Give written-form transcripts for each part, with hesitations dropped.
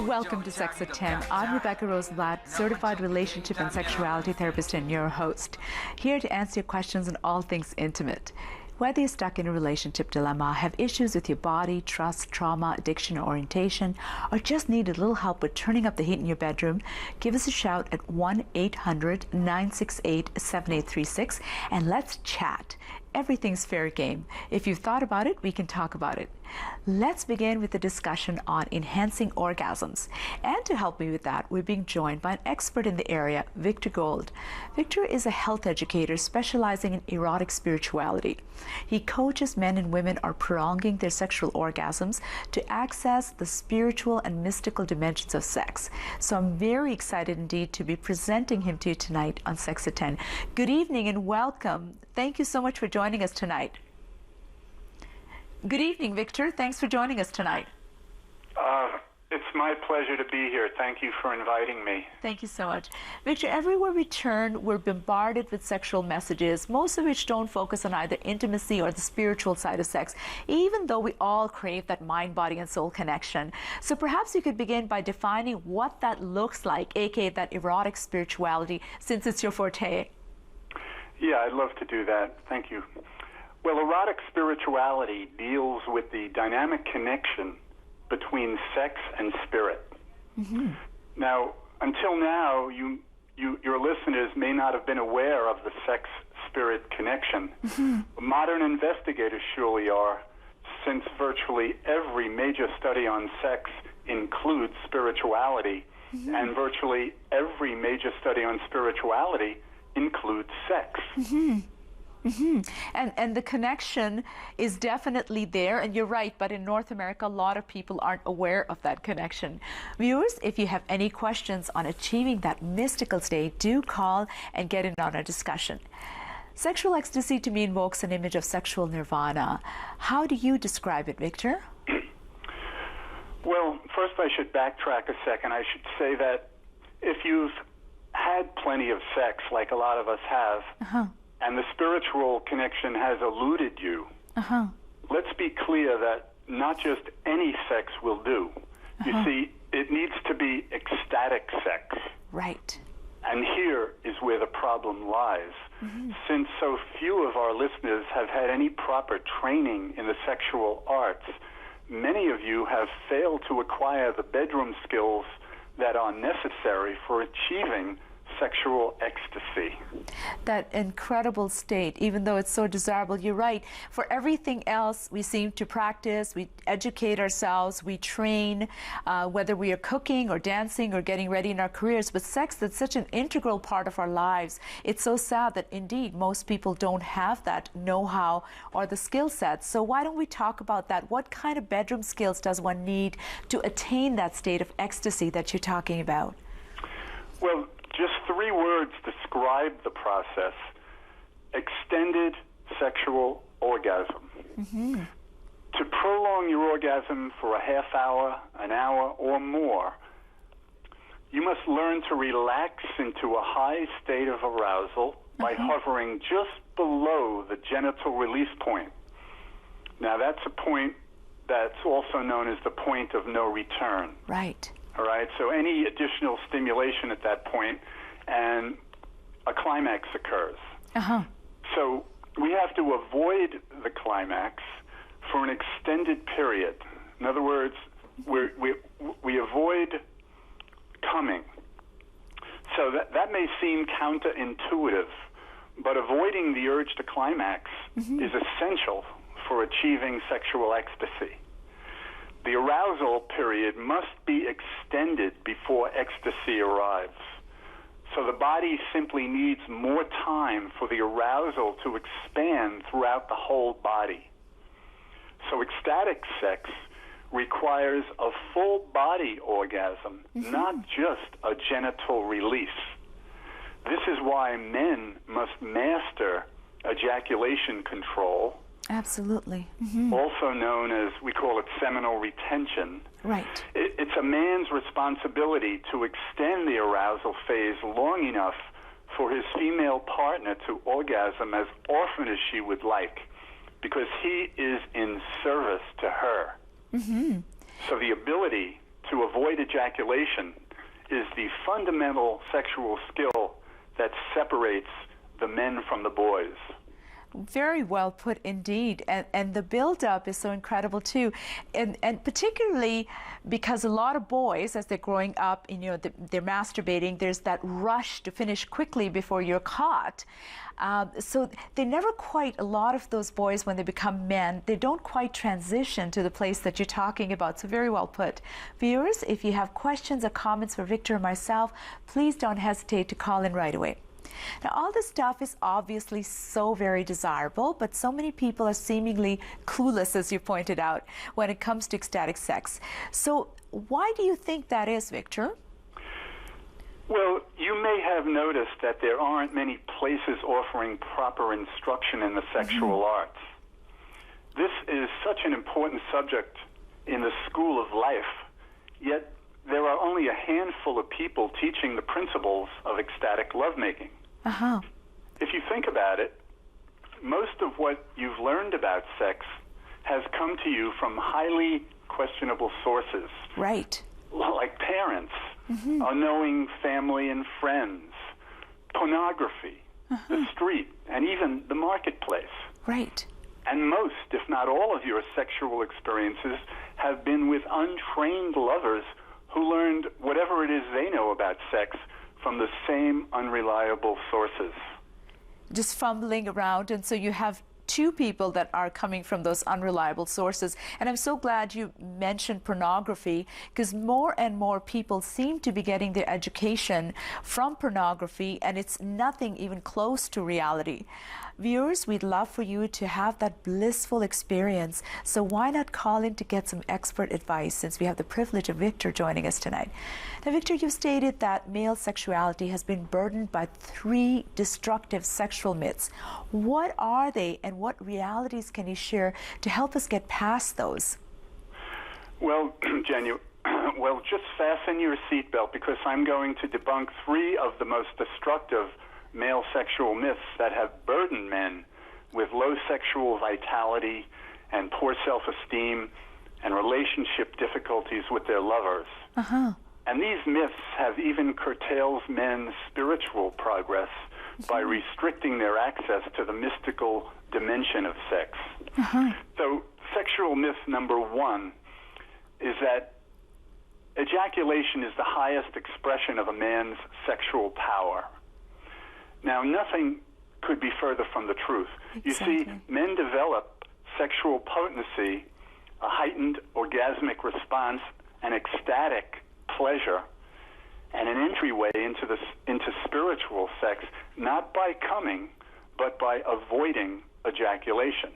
Welcome to Sex at 10. I'm Rebecca Rosenblat, certified relationship and sexuality therapist and your host, here to answer your questions on all things intimate. Whether you're stuck in a relationship dilemma, have issues with your body, trust, trauma, addiction, or orientation, or just need a little help with turning up the heat in your bedroom, give us a shout at 1-800-968-7836 and let's chat. Everything's fair game. If you've thought about it, we can talk about it. Let's begin with the discussion on enhancing orgasms. And to help me with that, we're being joined by an expert in the area, Victor Gold. Victor is a health educator specializing in erotic spirituality. He coaches men and women are prolonging their sexual orgasms to access the spiritual and mystical dimensions of sex. So I'm very excited indeed to be presenting him to you tonight on Sex at 10. Good evening and welcome. Thank you so much for joining us tonight. Good evening, Victor. Thanks for joining us tonight. It's my pleasure to be here. Thank you for inviting me. Thank you so much. Victor, everywhere we turn, we're bombarded with sexual messages, most of which don't focus on either intimacy or the spiritual side of sex, even though we all crave that mind, body, and soul connection. So perhaps you could begin by defining what that looks like, aka that erotic spirituality, since it's your forte. Yeah, I'd love to do that. Thank you. Well, erotic spirituality deals with the dynamic connection between sex and spirit. Mm-hmm. Now, until now, your listeners may not have been aware of the sex-spirit connection. Mm-hmm. Modern investigators surely are, since virtually every major study on sex includes spirituality, mm-hmm. and virtually every major study on spirituality includes sex. Mm-hmm. Mm-hmm. And the connection is definitely there, and you're right, but in North America, a lot of people aren't aware of that connection. Viewers, if you have any questions on achieving that mystical state, do call and get in on a discussion. Sexual ecstasy to me invokes an image of sexual nirvana. How do you describe it, Victor? Well, first I should backtrack a second. I should say that if you've had plenty of sex, like a lot of us have, and the spiritual connection has eluded you, let's be clear that not just any sex will do. You see, it needs to be ecstatic sex. Right. And here is where the problem lies. Mm-hmm. Since so few of our listeners have had any proper training in the sexual arts, many of you have failed to acquire the bedroom skills that are necessary for achieving sexual ecstasy. That incredible state, even though it's so desirable, you're right. For everything else, we seem to practice, we educate ourselves, we train, whether we are cooking or dancing or getting ready in our careers. But sex, that's such an integral part of our lives. It's so sad that indeed most people don't have that know-how or the skill set. So why don't we talk about that? What kind of bedroom skills does one need to attain that state of ecstasy that you're talking about? Well, just 3 words describe the process: extended sexual orgasm. Mm-hmm. To prolong your orgasm for a half hour, an hour, or more, you must learn to relax into a high state of arousal by hovering just below the genital release point. Now, that's a point that's also known as the point of no return. Right. All right, so any additional stimulation at that point, and a climax occurs. So we have to avoid the climax for an extended period. In other words, we avoid coming. So that may seem counterintuitive, but avoiding the urge to climax is essential for achieving sexual ecstasy. The arousal period must be extended before ecstasy arrives. So the body simply needs more time for the arousal to expand throughout the whole body. So ecstatic sex requires a full body orgasm, not just a genital release. This is why men must master ejaculation control. Absolutely. Also known as, we call it seminal retention. Right. It's a man's responsibility to extend the arousal phase long enough for his female partner to orgasm as often as she would like, because he is in service to her. So the ability to avoid ejaculation is the fundamental sexual skill that separates the men from the boys. Very well put indeed. And the build-up is so incredible too. And particularly because a lot of boys, as they're growing up, they're masturbating, there's that rush to finish quickly before you're caught. So they never quite, a lot of those boys, when they become men, they don't quite transition to the place that you're talking about. So very well put. Viewers, if you have questions or comments for Victor or myself, please don't hesitate to call in right away. Now, all this stuff is obviously so very desirable, but so many people are seemingly clueless, as you pointed out, when it comes to ecstatic sex. So why do you think that is, Victor? Well, you may have noticed that there aren't many places offering proper instruction in the sexual arts. This is such an important subject in the school of life, yet there are only a handful of people teaching the principles of ecstatic lovemaking. If you think about it, most of what you've learned about sex has come to you from highly questionable sources. Right. Like parents, unknowing family and friends, pornography, the street, and even the marketplace. Right. And most, if not all, of your sexual experiences have been with untrained lovers who learned whatever it is they know about sex from the same unreliable sources. Just fumbling around, and so you have two people that are coming from those unreliable sources. And I'm so glad you mentioned pornography, because more and more people seem to be getting their education from pornography, and it's nothing even close to reality. Viewers, we'd love for you to have that blissful experience, so why not call in to get some expert advice, since we have the privilege of Victor joining us tonight. Now, Victor, you stated that male sexuality has been burdened by 3 destructive sexual myths. What are they, and what realities can you share to help us get past those? Well, Jen, just fasten your seatbelt, because I'm going to debunk 3 of the most destructive male sexual myths that have burdened men with low sexual vitality and poor self-esteem and relationship difficulties with their lovers. And these myths have even curtailed men's spiritual progress by restricting their access to the mystical dimension of sex. So sexual myth number 1 is that ejaculation is the highest expression of a man's sexual power. Now, nothing could be further from the truth. Exactly. You see, men develop sexual potency, a heightened orgasmic response, an ecstatic pleasure, and an entryway into spiritual sex, not by coming, but by avoiding ejaculation.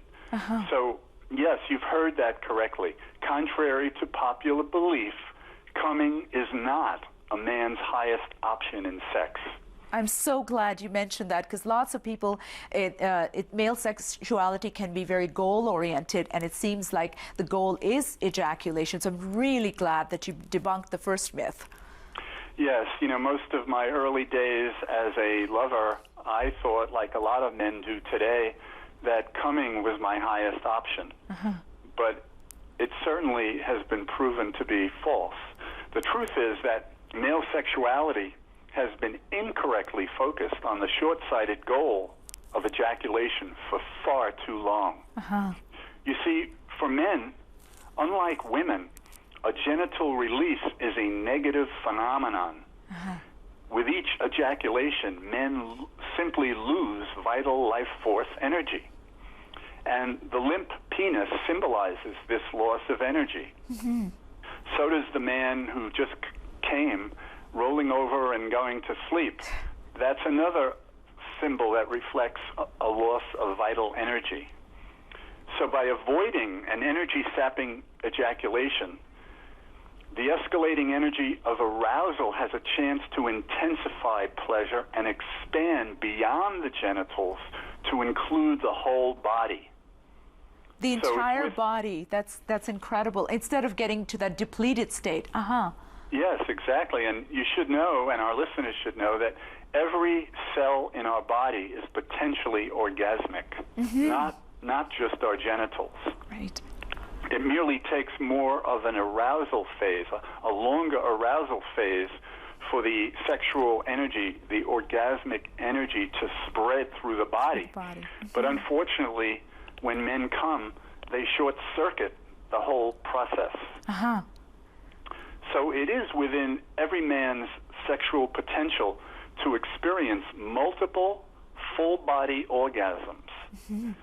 So, yes, you've heard that correctly. Contrary to popular belief, coming is not a man's highest option in sex. I'm so glad you mentioned that, because lots of people, male sexuality can be very goal-oriented, and it seems like the goal is ejaculation. So I'm really glad that you debunked the first myth. Yes, most of my early days as a lover, I thought, like a lot of men do today, that coming was my highest option. But it certainly has been proven to be false. The truth is that male sexuality has been incorrectly focused on the short-sighted goal of ejaculation for far too long. You see, for men, unlike women, a genital release is a negative phenomenon. With each ejaculation, men simply lose vital life force energy. And the limp penis symbolizes this loss of energy. So does the man who just came rolling over and going to sleep. That's another symbol that reflects a loss of vital energy. So by avoiding an energy-sapping ejaculation, the escalating energy of arousal has a chance to intensify pleasure and expand beyond the genitals to include the whole body. The entire body. That's incredible. Instead of getting to that depleted state. Yes, exactly. And you should know, and our listeners should know, that every cell in our body is potentially orgasmic, not just our genitals. Right. It merely takes more of an arousal phase, a longer arousal phase, for the sexual energy, the orgasmic energy, to spread through the body. But unfortunately, when men come, they short-circuit the whole process. So it is within every man's sexual potential to experience multiple full-body orgasms.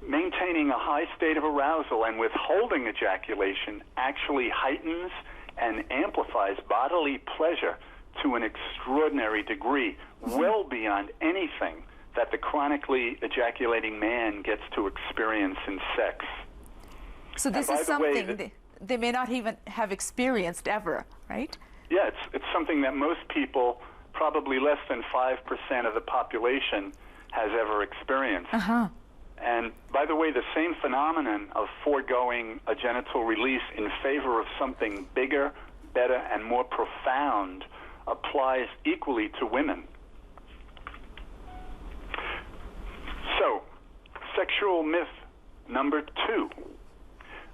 Maintaining a high state of arousal and withholding ejaculation actually heightens and amplifies bodily pleasure to an extraordinary degree, well beyond anything that the chronically ejaculating man gets to experience in sex. So this is something they may not even have experienced ever, right? Yeah, it's something that most people, probably less than 5% of the population, has ever experienced. And by the way, the same phenomenon of foregoing a genital release in favor of something bigger, better, and more profound applies equally to women. So, sexual myth number 2.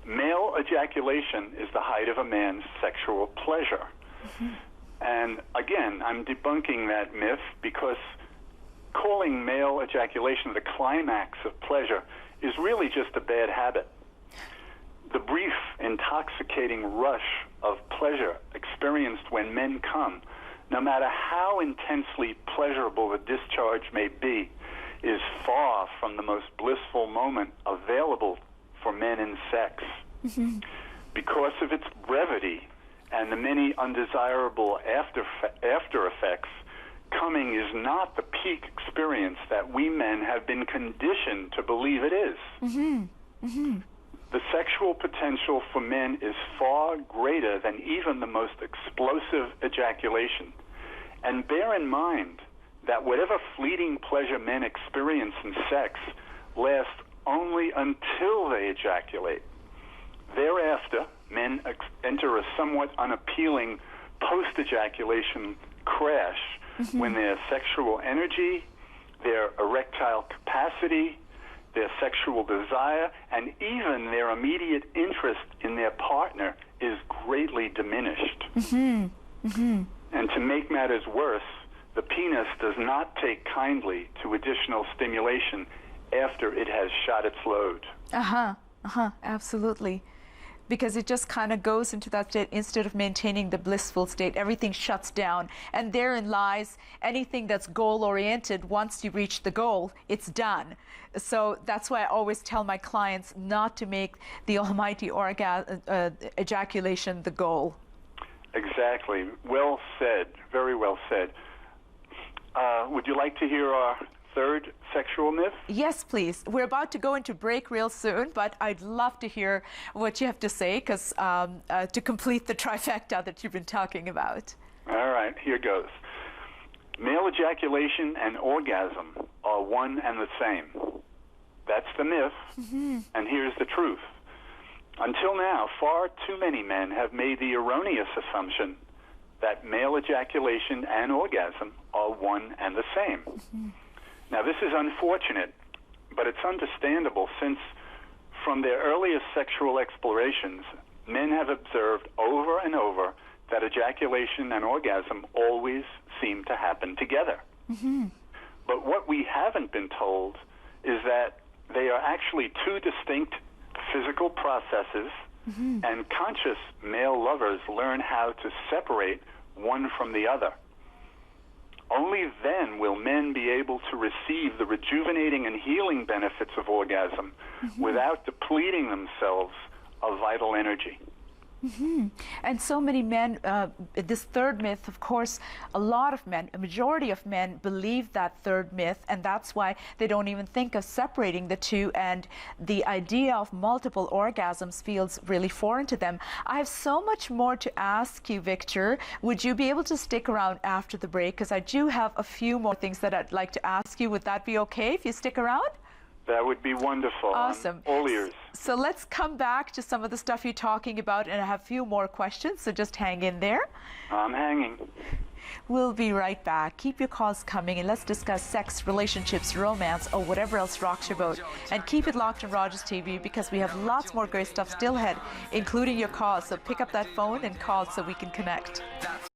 Male ejaculation is the height of a man's sexual pleasure. And again, I'm debunking that myth because calling male ejaculation the climax of pleasure is really just a bad habit. The brief, intoxicating rush of pleasure experienced when men come, no matter how intensely pleasurable the discharge may be, is far from the most blissful moment available for men in sex. Because of its brevity and the many undesirable after effects, coming is not the peak experience that we men have been conditioned to believe it is. The sexual potential for men is far greater than even the most explosive ejaculation. And bear in mind that whatever fleeting pleasure men experience in sex lasts only until they ejaculate. Thereafter, men enter a somewhat unappealing post-ejaculation crash when their sexual energy, their erectile capacity, their sexual desire, and even their immediate interest in their partner is greatly diminished. And to make matters worse, the penis does not take kindly to additional stimulation after it has shot its load. Absolutely. Because it just kind of goes into that state instead of maintaining the blissful state. Everything shuts down. And therein lies anything that's goal-oriented. Once you reach the goal, it's done. So that's why I always tell my clients not to make the almighty ejaculation the goal. Exactly. Well said. Very well said. Would you like to hear our third sexual myth? Yes, please. We're about to go into break real soon, but I'd love to hear what you have to say because to complete the trifecta that you've been talking about. All right, here goes. Male ejaculation and orgasm are one and the same. That's the myth, and here's the truth. Until now, far too many men have made the erroneous assumption that male ejaculation and orgasm are one and the same. Now, this is unfortunate, but it's understandable since from their earliest sexual explorations, men have observed over and over that ejaculation and orgasm always seem to happen together. But what we haven't been told is that they are actually two distinct physical processes, and conscious male lovers learn how to separate one from the other. Only then will men be able to receive the rejuvenating and healing benefits of orgasm without depleting themselves of vital energy. And so many men, this third myth, of course, a lot of men, a majority of men believe that third myth, and that's why they don't even think of separating the two, and the idea of multiple orgasms feels really foreign to them. I have so much more to ask you, Victor. Would you be able to stick around after the break? Because I do have a few more things that I'd like to ask you. Would that be okay if you stick around? That would be wonderful. Awesome. I'm all ears. So let's come back to some of the stuff you're talking about, and I have a few more questions, so just hang in there. I'm hanging. We'll be right back. Keep your calls coming and let's discuss sex, relationships, romance, or whatever else rocks your boat. And keep it locked on Rogers TV because we have lots more great stuff still ahead, including your calls. So pick up that phone and call so we can connect. That's